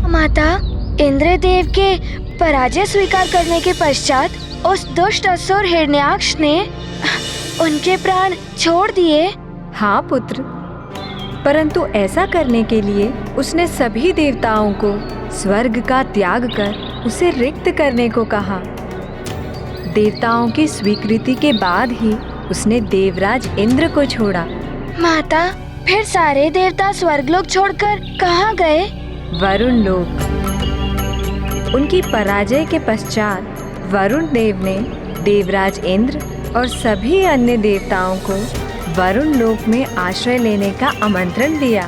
माता, इंद्रदेव के पराजय स्वीकार करने के पश्चात उस दुष्ट असुर हिरण्याक्ष ने उनके प्राण छोड़ दिए। हाँ पुत्र, परंतु ऐसा करने के लिए उसने सभी देवताओं को स्वर्ग का त्याग कर उसे रिक्त करने को कहा। देवताओं की स्वीकृति के बाद ही उसने देवराज इंद्र को छोड़ा। माता, फिर सारे देवता स्वर्गलोक छोड़कर कहाँ गए? वरुण लोक। उनकी पराजय के पश्चात वरुण देव ने देवराज इंद्र और सभी अन्य देवताओं को वरुण लोक में आश्रय लेने का आमंत्रण दिया,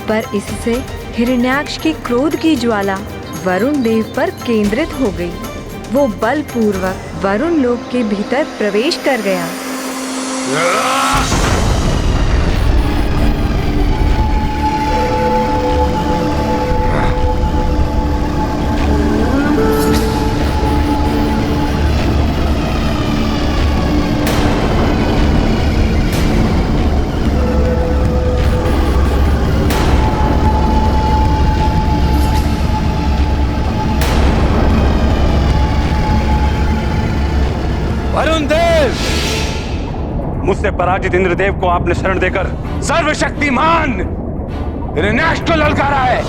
पर इससे हिरण्याक्ष की क्रोध की ज्वाला वरुण देव पर केंद्रित हो गई। वो बलपूर्वक वरुण लोक के भीतर प्रवेश कर गया। वरुण देव, मुझसे पराजित इंद्रदेव को आपने शरण देकर सर्वशक्तिमान हिरण्याक्ष को ललकारा है,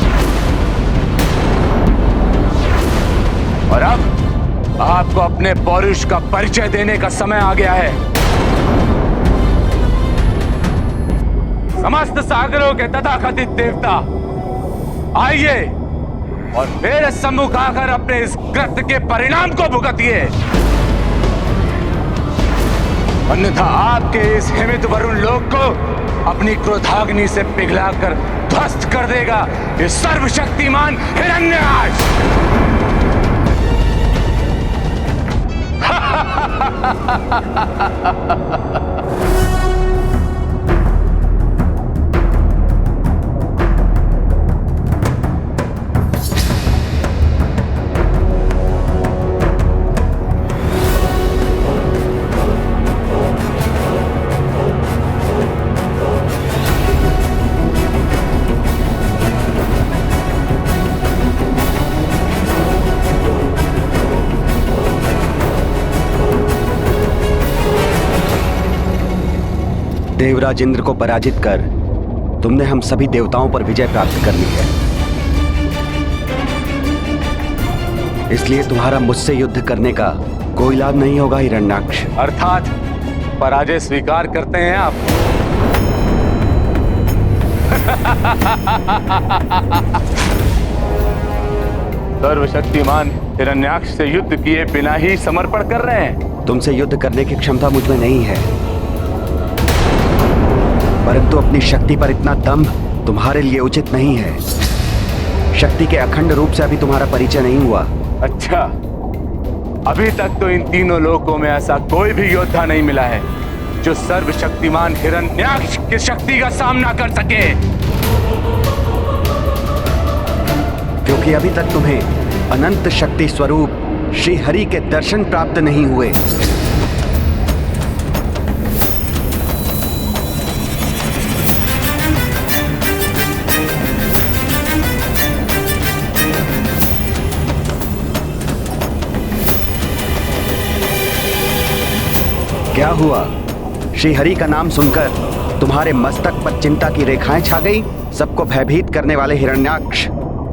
और अब आपको अपने पौरुष का परिचय देने का समय आ गया है। समस्त सागरों के तथाकथित देवता, आइए और मेरे सम्मुख आकर अपने इस कृत्य के परिणाम को भुगतिए, अन्यथा आपके इस हिमित वरुण लोक को अपनी क्रोधाग्नि से पिघलाकर ध्वस्त कर देगा ये सर्वशक्तिमान हिरण्याक्ष। देवराज इंद्र को पराजित कर तुमने हम सभी देवताओं पर विजय प्राप्त कर ली है, इसलिए तुम्हारा मुझसे युद्ध करने का कोई लाभ नहीं होगा हिरण्याक्ष। अर्थात पराजय स्वीकार करते हैं आप? सर्वशक्तिमान हिरण्याक्ष से युद्ध किए बिना ही समर्पण कर रहे हैं? तुमसे युद्ध करने की क्षमता मुझ में नहीं है, परंतु अपनी शक्ति पर इतना दंभ तुम्हारे लिए उचित नहीं है। शक्ति के अखंड रूप से अभी तुम्हारा परिचय नहीं हुआ। अच्छा, अभी तक तो इन तीनों लोकों में ऐसा कोई भी योद्धा नहीं मिला है जो सर्वशक्तिमान हिरण्याक्ष की शक्ति का सामना कर सके, क्योंकि अभी तक तुम्हें अनंत शक्ति स्वरूप श्री हरि के दर्शन प्राप्त नहीं हुए। क्या हुआ? श्री हरि का नाम सुनकर तुम्हारे मस्तक पर चिंता की रेखाएं छा गई? सबको भयभीत करने वाले हिरण्याक्ष,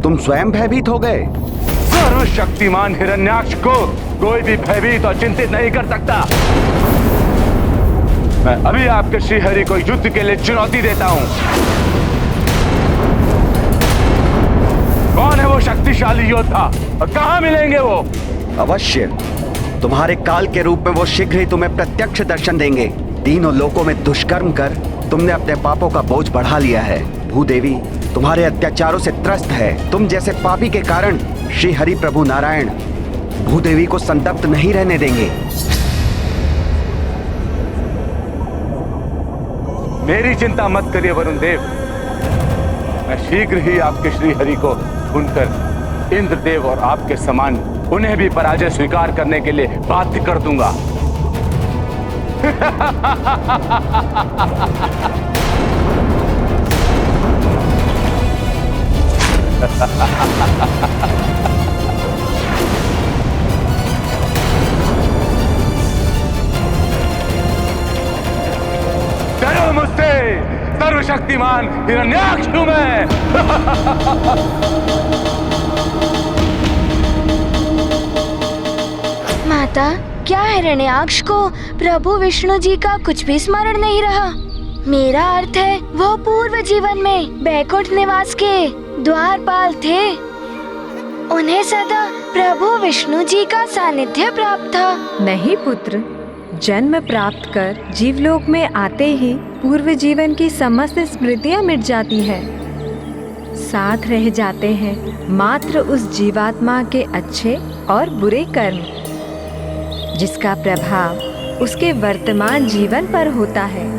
तुम स्वयं भयभीत हो गए। सर्वशक्तिमान हिरण्याक्ष को कोई भी भयभीत और चिंतित नहीं कर सकता। मैं अभी आपके श्री हरि को युद्ध के लिए चुनौती देता हूं। कौन है वो शक्तिशाली योद्धा और कहां मिलेंगे वो? अवश्य, तुम्हारे काल के रूप में वो शीघ्र ही तुम्हें प्रत्यक्ष दर्शन देंगे। तीनों लोकों में दुष्कर्म कर तुमने अपने पापों का बोझ बढ़ा लिया है। भूदेवी तुम्हारे अत्याचारों से त्रस्त है। तुम जैसे पापी के कारण श्री हरि प्रभु नारायण भूदेवी को संतप्त नहीं रहने देंगे। मेरी चिंता मत करिए वरुण देव, मैं शीघ्र ही आपके श्री हरि को ढूंढकर इंद्रदेव और आपके समान उन्हें भी पराजय स्वीकार करने के लिए बाध्य कर दूंगा। डरो मुझसे, सर्वशक्तिमान हिरण्याक्ष हूं मैं। माता, क्या हिरण्याक्ष को प्रभु विष्णु जी का कुछ भी स्मरण नहीं रहा? मेरा अर्थ है वो पूर्व जीवन में बैकुंठ निवास के द्वारपाल थे। उन्हें सदा प्रभु विष्णु जी का सानिध्य प्राप्त था। नहीं पुत्र, जन्म प्राप्त कर जीवलोक में आते ही पूर्व जीवन की समस्त स्मृतियां मिट जाती है। साथ रह जाते हैं मात्र उस जीवात्मा के अच्छे और बुरे कर्म, जिसका प्रभाव उसके वर्तमान जीवन पर होता है।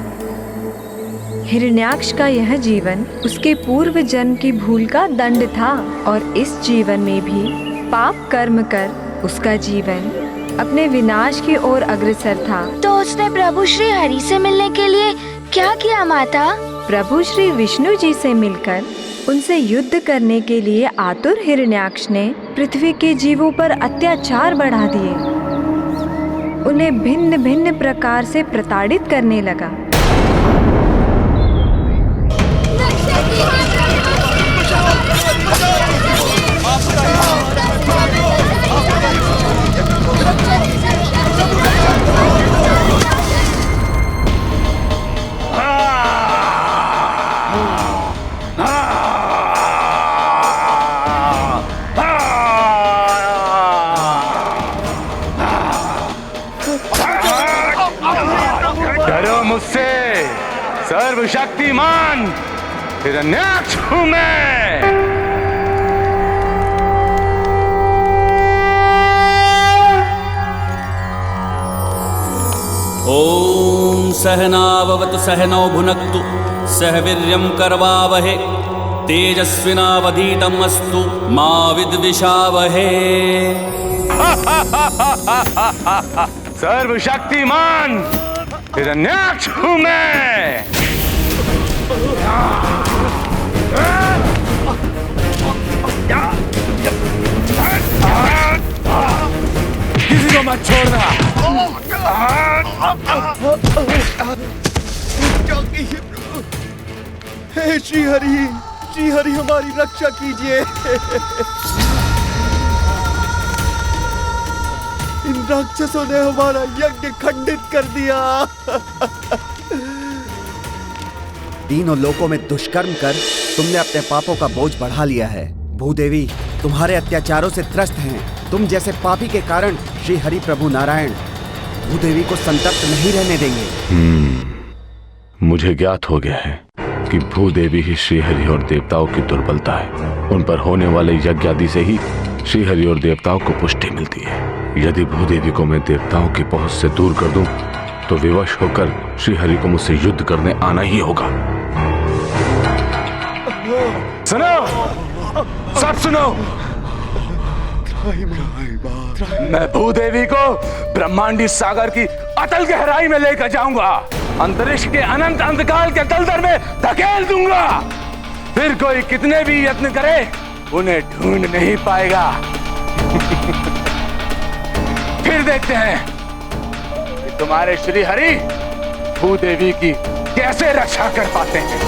हिरण्याक्ष का यह जीवन उसके पूर्व जन्म की भूल का दंड था और इस जीवन में भी पाप कर्म कर उसका जीवन अपने विनाश की ओर अग्रसर था। तो उसने प्रभु श्री हरि से मिलने के लिए क्या किया माता? प्रभु श्री विष्णु जी से मिलकर उनसे युद्ध करने के लिए आतुर हिरण्याक्ष ने पृथ्वी के जीवों पर अत्याचार बढ़ा दिए। उन्हें भिन्न भिन्न प्रकार से प्रताड़ित करने लगा। डरो मुझसे, सर्वशक्तिमान हिरण्याक्ष हूं मैं। ओम सहनाववतु सहनौ भुनक्तु सह वीर्यं करवावहे तेजस्विनावधीतम् अस्तु मा विद्विषावहे। सर्वशक्तिमान हिरण्याक्ष हूं मैं। किसी को मत छोड़ना। हे श्री हरि हमारी रक्षा कीजिए। इन राक्षसों ने हमारा यज्ञ खंडित कर दिया। तीनों लोकों में दुष्कर्म कर तुमने अपने पापों का बोझ बढ़ा लिया है। भूदेवी तुम्हारे अत्याचारों से त्रस्त हैं। तुम जैसे पापी के कारण श्री हरि प्रभु नारायण भूदेवी को संतप्त नहीं रहने देंगे। मुझे ज्ञात हो गया है कि भूदेवी ही श्रीहरि और देवताओं की दुर्बलता है। उन पर होने वाले यज्ञ आदि से ही श्रीहरि और देवताओं को पुष्टि मिलती है। यदि भूदेवी को मैं देवताओं की पहुंच से दूर कर दूं, तो विवश होकर श्रीहरि को मुझसे युद्ध करने आना ही होगा। सुनो, सब सुनो। मैं भूदेवी को ब्रह्मांडी सागर की अतल गहराई में लेकर जाऊंगा। अंतरिक्ष के अनंत अंधकार के दलदल में धकेल दूंगा। फिर कोई कितने भी यत्न करे उन्हें ढूंढ नहीं पाएगा। फिर देखते हैं कि तुम्हारे श्री हरि भूदेवी की कैसे रक्षा कर पाते हैं।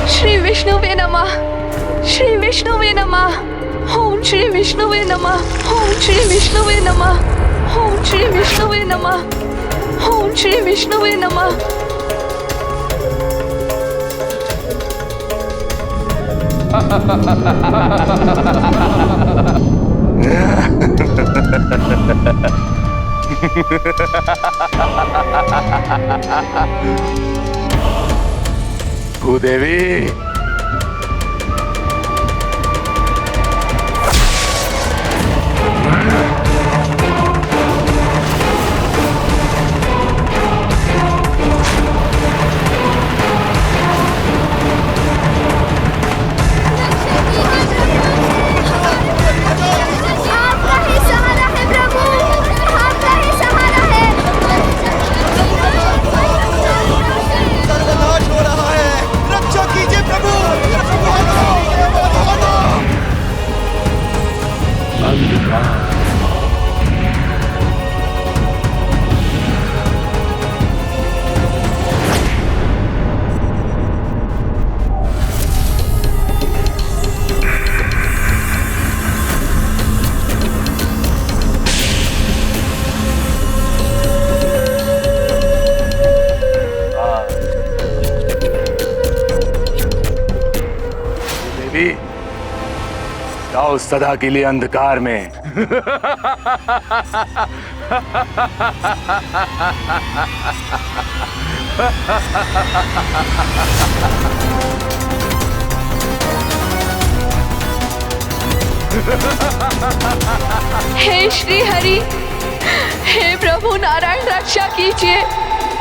श्री विष्णुवे नमः। श्री विष्णुवे नमः। ओम श्री विष्णुवे नमः। ओम श्री विष्णुवे नमः। ओम श्री विष्णुवे नमः। ओम श्री विष्णुवे नमः। भूदेवी, देवी, जाओ सदा के लिए अंधकार में। हे श्री हरि, हे प्रभु नारायण रक्षा कीजिए।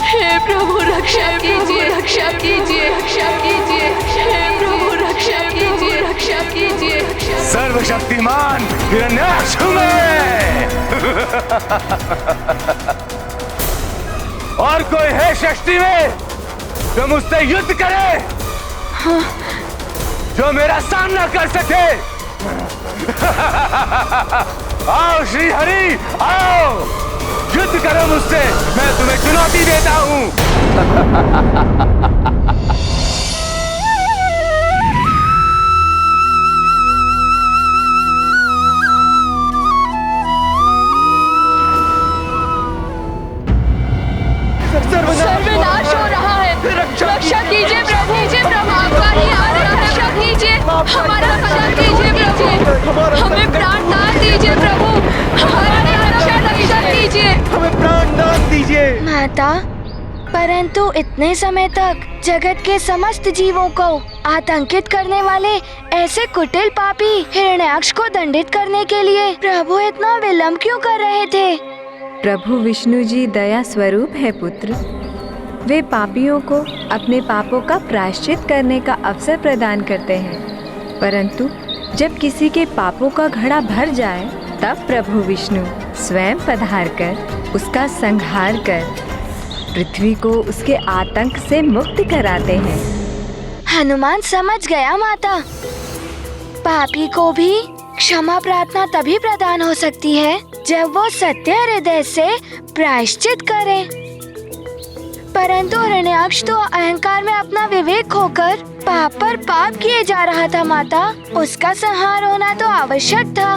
हे प्रभु रक्षा कीजिए, रक्षा कीजिए, रक्षा कीजिए। हे प्रभु रक्षा कीजिए, रक्षा कीजिए। सर्वशक्तिमान हिरण्याक्ष में और कोई है शक्ति में जो मुझसे युद्ध करे, जो मेरा सामना कर सके? आओ श्री हरि, आओ युद्ध करो मुझसे, मैं तुम्हें चुनौती देता हूं। सर्वनाश हो रहा है। रक्षा कीजिए प्रभु, आपका ही आ रहा है। रक्षा कीजिए, हमारा रक्षा कीजिए प्रभु, हमें प्राण दान दीजिए प्रभु, हमारी रक्षा कीजिए, हमें प्राण दान दीजिए। माता, परंतु इतने समय तक जगत के समस्त जीवों को आतंकित करने वाले ऐसे कुटिल पापी हिरण्याक्ष को दंडित करने के लिए प्रभु इतना विलंब क्यों कर रहे थे? प्रभु विष्णु जी दया स्वरूप है पुत्र। वे पापियों को अपने पापों का प्रायश्चित करने का अवसर प्रदान करते हैं, परंतु जब किसी के पापों का घड़ा भर जाए तब प्रभु विष्णु स्वयं पधार कर उसका संहार कर पृथ्वी को उसके आतंक से मुक्त कराते हैं। हनुमान समझ गया माता। पापी को भी क्षमा प्रार्थना तभी प्रदान हो सकती है जब वो सत्य हृदय से प्रायश्चित करे। परंतु हिरण्याक्ष तो अहंकार में अपना विवेक खोकर पाप पर पाप किए जा रहा था माता। उसका संहार होना तो आवश्यक था।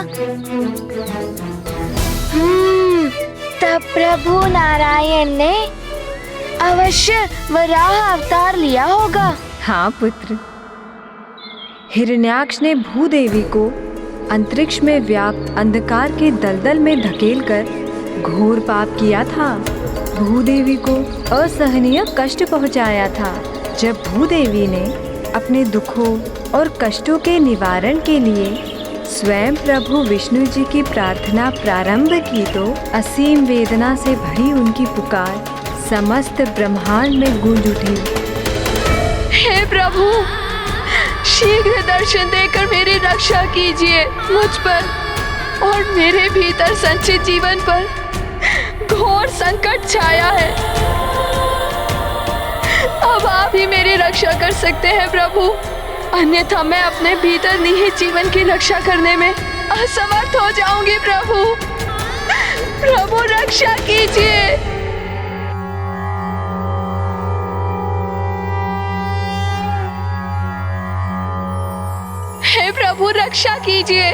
तब प्रभु नारायण ने अवश्य वराह अवतार लिया होगा। हाँ पुत्र, हिरण्याक्ष ने भूदेवी को अंतरिक्ष में व्याप्त अंधकार के दलदल में धकेलकर घोर पाप किया था। भूदेवी को असहनीय कष्ट पहुंचाया था। जब भूदेवी ने अपने दुखों और कष्टों के निवारण के लिए स्वयं प्रभु विष्णु जी की प्रार्थना प्रारंभ की तो असीम वेदना से भरी उनकी पुकार समस्त ब्रह्मांड में गूंज उठी। हे प्रभु, शीघ्र दर्शन देकर मेरी रक्षा कीजिए। मुझ पर और मेरे भीतर संचित जीवन पर घोर संकट छाया है। अब आप ही मेरी रक्षा कर सकते हैं प्रभु, अन्यथा मैं अपने भीतर निहित जीवन की रक्षा करने में असमर्थ हो जाऊंगी। प्रभु रक्षा कीजिए। हे प्रभु रक्षा कीजिए।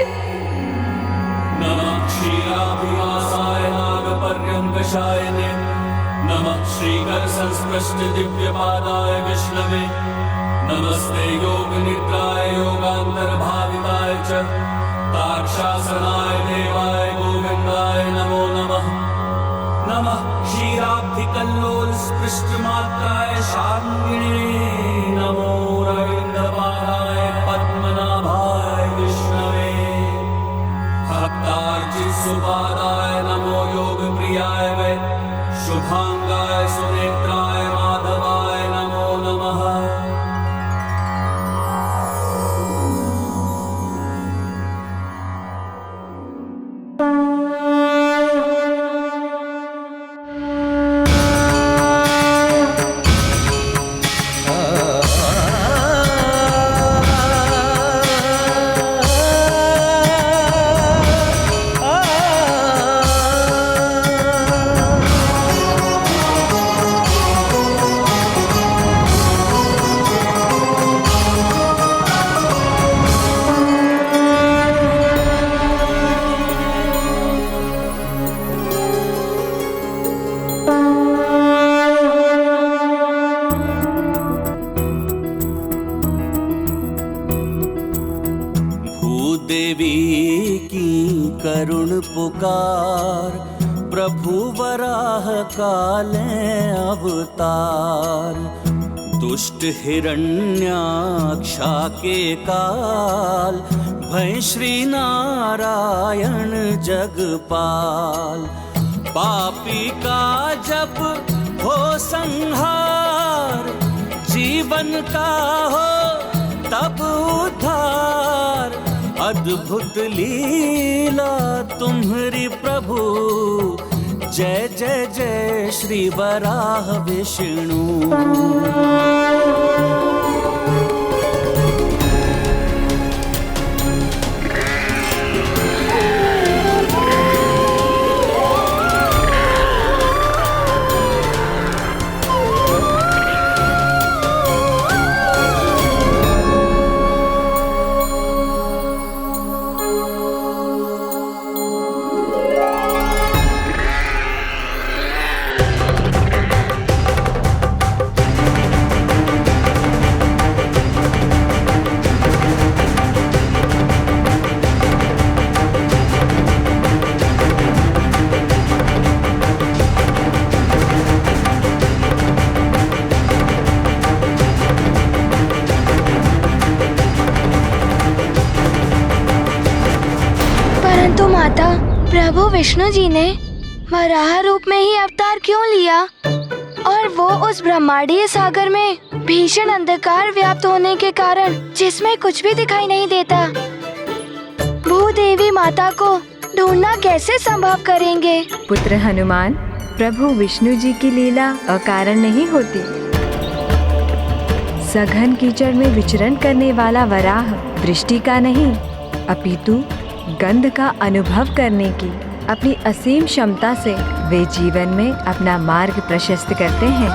नमः क्षीराभिवासाय नागपर्यङ्कशायने, नमः श्रीकर संस्पृष्ट दिव्यपादाय विष्णवे, नमस्ते योग निद्राय योगान्तर्भाविताय च तार्क्षासनाय देवाय गोविन्दाय नमो नमः। नमः क्षीराब्धिकल्लोल स्पृष्टमात्राय शार्ङ्गिणे, नमो रविन्द्रपादाय पद्मनाभाय विष्णवे, भक्तार्चित सुपादाय नमो योग प्रियाय वै, शुभांगाय सुनेत्राय माधवाय नमो नमः। करुण पुकार, प्रभु वराह काले अवतार। दुष्ट हिरण्याक्षा के काल, भय श्री नारायण जगपाल। पापी का जब हो संहार, जीवन का हो तब उद्धार। अद्भुत लीला तुम्हारी प्रभु, जय जय जय श्री वराह विष्णु। माता, प्रभु विष्णु जी ने वराह रूप में ही अवतार क्यों लिया, और वो उस ब्रह्मांडीय सागर में भीषण अंधकार व्याप्त होने के कारण जिसमें कुछ भी दिखाई नहीं देता, भूदेवी माता को ढूंढना कैसे संभव करेंगे? पुत्र हनुमान, प्रभु विष्णु जी की लीला अकारण नहीं होती। सघन कीचड़ में विचरण करने वाला वराह दृष्टि का नहीं, अपितु गंध का अनुभव करने की अपनी असीम क्षमता से वे जीवन में अपना मार्ग प्रशस्त करते हैं।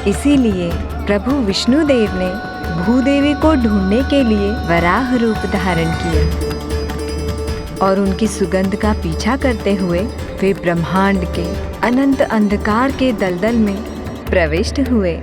इसीलिए प्रभु विष्णु देव ने भूदेवी को ढूंढने के लिए वराह रूप धारण किया और उनकी सुगंध का पीछा करते हुए वे ब्रह्मांड के अनंत अंधकार के दलदल में प्रविष्ट हुए।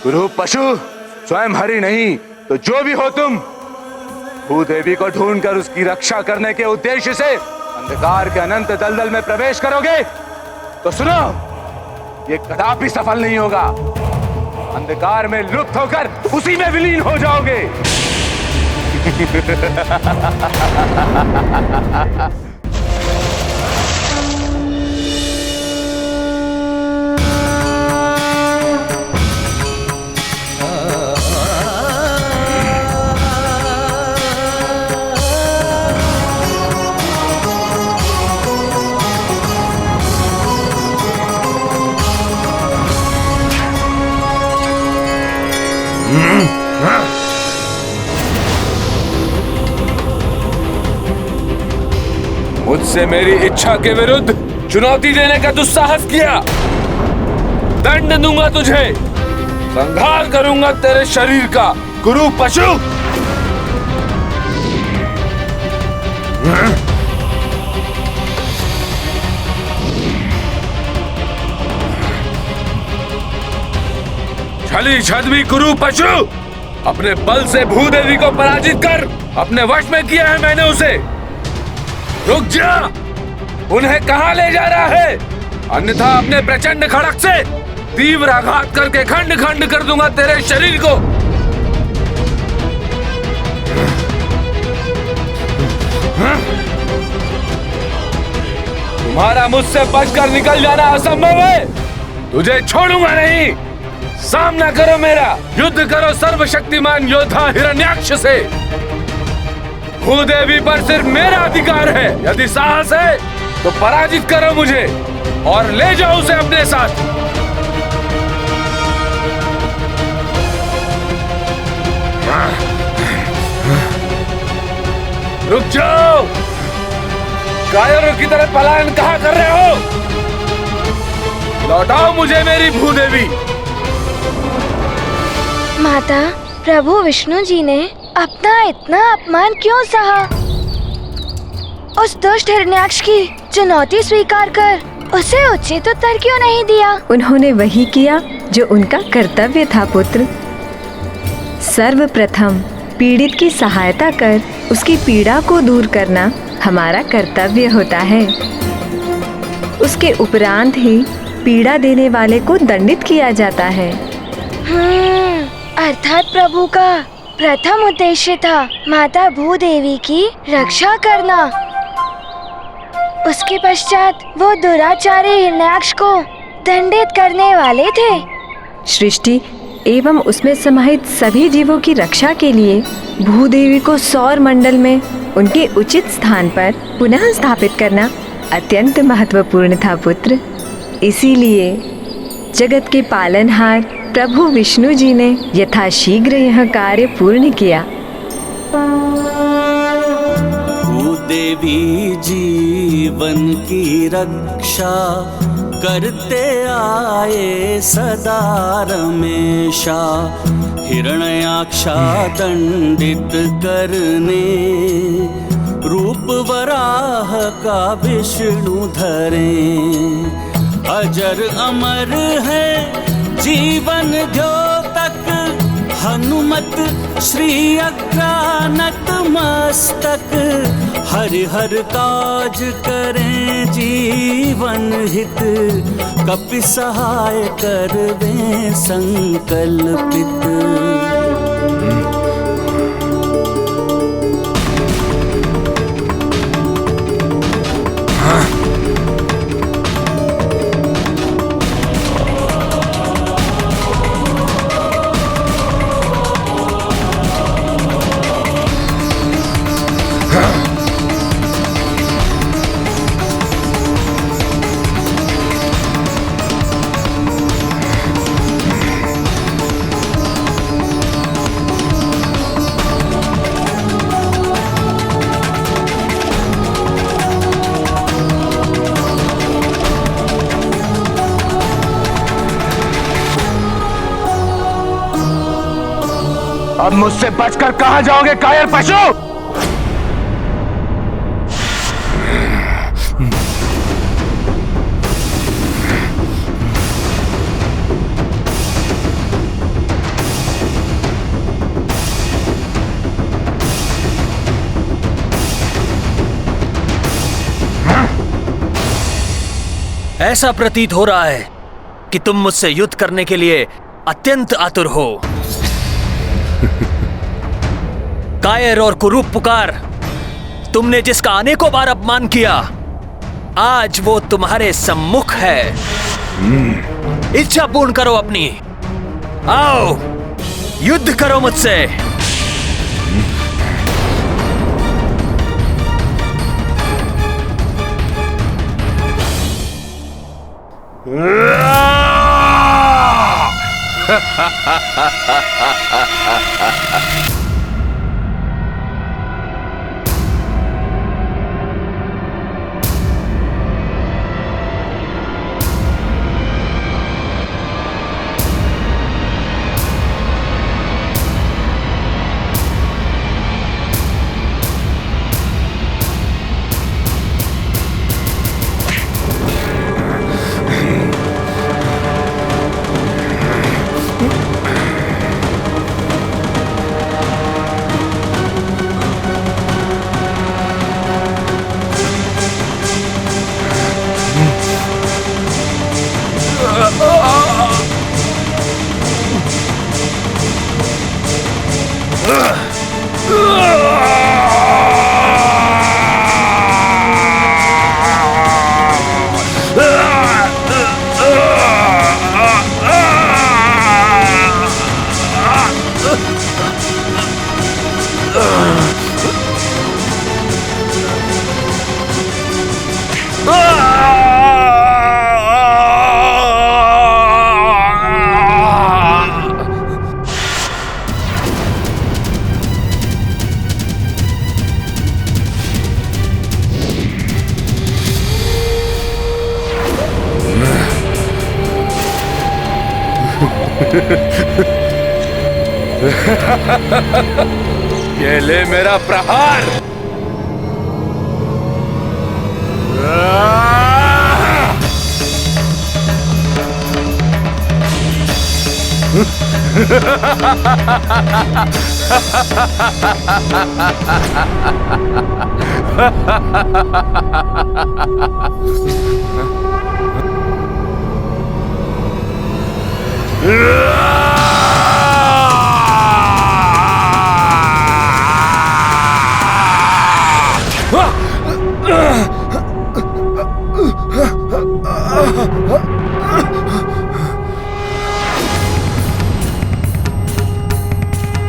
गुरु पशु, स्वयं हरि नहीं तो जो भी हो तुम, भूदेवी को ढूंढकर उसकी रक्षा करने के उद्देश्य से अंधकार के अनंत दलदल में प्रवेश करोगे तो सुनो, ये कदापि सफल नहीं होगा। अंधकार में लुप्त होकर उसी में विलीन हो जाओगे। मुझसे मेरी इच्छा के विरुद्ध चुनौती देने का दुस्साहस किया, दंड दूंगा तुझे, संहार करूंगा तेरे शरीर का, गुरु पशु। छली छद्मी गुरु पशु, अपने बल से भूदेवी को पराजित कर अपने वश में किया है मैंने उसे। रुक जा, उन्हें कहां ले जा रहा है? अन्यथा अपने प्रचंड खड़क से तीव्र आघात करके खंड खंड कर दूंगा तेरे शरीर को। तुम्हारा मुझसे बचकर निकल जाना असंभव है, तुझे छोड़ूंगा नहीं। सामना करो मेरा, युद्ध करो सर्वशक्तिमान योद्धा हिरण्याक्ष से। भूदेवी पर सिर्फ मेरा अधिकार है। यदि साहस है तो पराजित करो मुझे और ले जाओ उसे अपने साथ। रुक जाओ, कायरों की तरह पलायन कहाँ कर रहे हो? लौटाओ मुझे मेरी भूदेवी। माता, प्रभु विष्णु जी ने अपना इतना अपमान क्यों सहा? उस दुष्ट हिरण्याक्ष की चुनौती स्वीकार कर उसे उचित उत्तर क्यों नहीं दिया? उन्होंने वही किया जो उनका कर्तव्य था पुत्र। सर्वप्रथम पीड़ित की सहायता कर उसकी पीड़ा को दूर करना हमारा कर्तव्य होता है। उसके उपरांत ही पीड़ा देने वाले को दंडित किया जाता है। अर्थात प्रभु का प्रथम उद्देश्य था माता भूदेवी की रक्षा करना। उसके पश्चात वो दुराचारी हिरण्याक्ष को दंडित करने वाले थे। सृष्टि एवं उसमें समाहित सभी जीवों की रक्षा के लिए भूदेवी को सौर मंडल में उनके उचित स्थान पर पुनः स्थापित करना अत्यंत महत्वपूर्ण था पुत्र। इसीलिए जगत के पालनहार प्रभु विष्णु जी ने यथाशीघ्र यह कार्य पूर्ण किया। भूदेवी जीवन की रक्षा करते आए सदा रमेशा। हिरण्याक्षा दंडित करने रूप वराह का विष्णु धरे। अजर अमर है जीवन द्योतक, हनुमत श्री अग्रानत मस्तक। हरिहर काज करें जीवन हित, कपि सहाय करवे संकल्पित। अब मुझसे बचकर कहां जाओगे कायर पशु? ऐसा प्रतीत हो रहा है कि तुम मुझसे युद्ध करने के लिए अत्यंत आतुर हो। कायर और कुरूप पुकार, तुमने जिसका अनेकों बार अपमान किया, आज वो तुम्हारे सम्मुख है। इच्छा पूर्ण करो अपनी, आओ युद्ध करो मुझसे। ये ले मेरा प्रहार।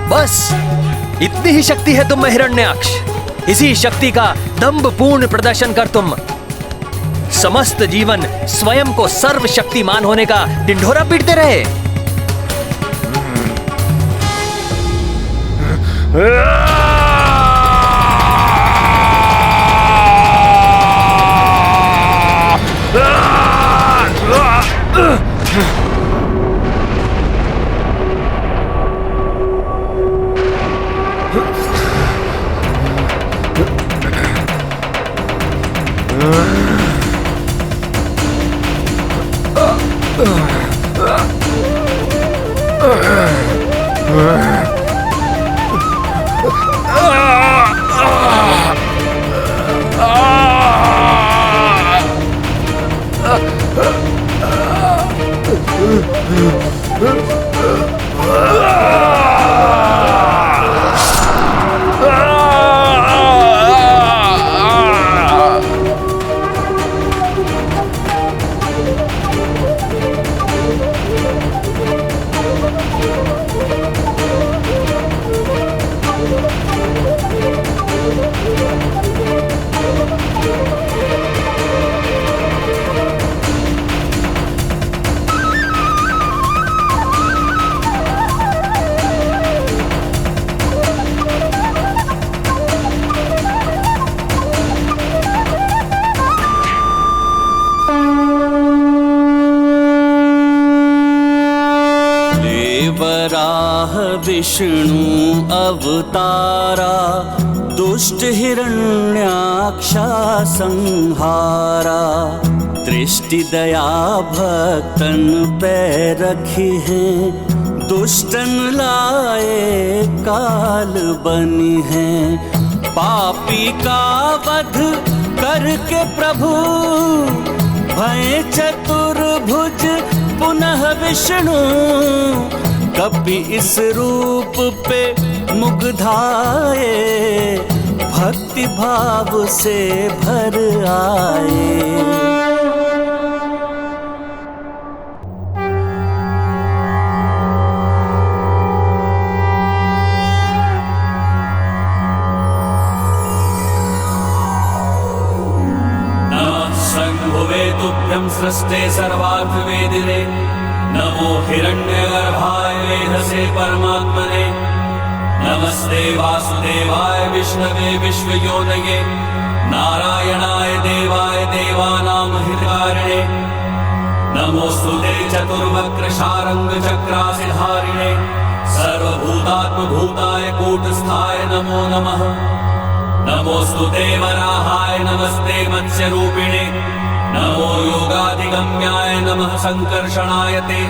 बस इतनी ही शक्ति है तुम में हिरण्याक्ष। इसी शक्ति का दंभपूर्ण प्रदर्शन कर तुम समस्त जीवन स्वयं को सर्वशक्तिमान होने का ढिंढोरा पीटते रहे। वराह विष्णु अवतारा दुष्ट हिरण्याक्षा संहारा। दृष्टि दया भक्तन पे रखी है दुष्टन लाए काल बनी है। पापी का वध करके प्रभु भय चतुर्भुज पुनः विष्णु। कभी इस रूप पे मुग्धाए भक्ति भाव से भर आए। शंभुवे तुभ्यं सृष्टे सर्वार्थ वेदिने। नमो हिरण्यगर्भाय वेधसे परमात्मने। नमस्ते वासुदेवाय विष्णवे विश्वयोनये। नारायणाय देवाय देवानां हितकारिणे। नमोस्तुते चतुर्वक्र शारंग चक्रासिधारिणे। सर्वभूतात्मभूताय कूटस्थाय नमो नमः। नमोस्तुते वराहाय नमस्ते मत्स्यरूपिणे। नमो योगाधिगम्याय नमः संकर्षणाय ते।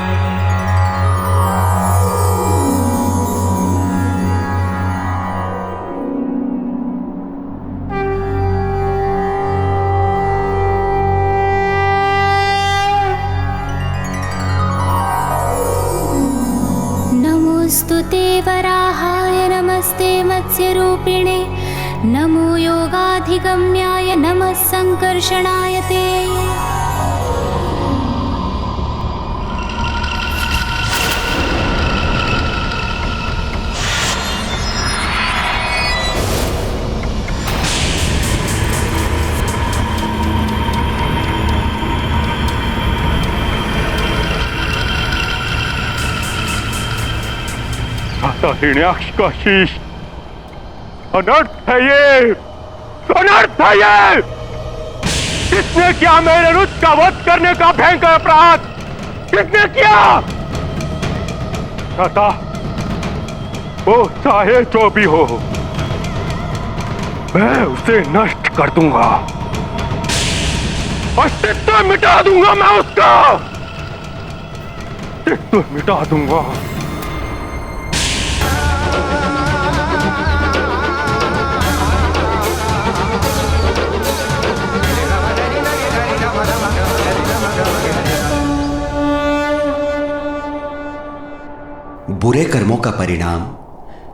नमोस्तुते वराहाय नमस्ते मत्स्यरूपिणे। नमो योगाधिगम्याय नमः संकर्षणाय ते। हिरण्याक्ष का शीश अनर्थ है ये, अनर्थ है ये। किसने किया मेरे रुद्र का वध करने का भयंकर अपराध? किसने किया? कहता वो चाहे जो भी हो, मैं उसे नष्ट कर दूंगा, अस्तित्व मिटा दूंगा, मैं उसका अस्तित्व मिटा दूंगा। बुरे कर्मों का परिणाम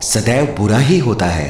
सदैव बुरा ही होता है।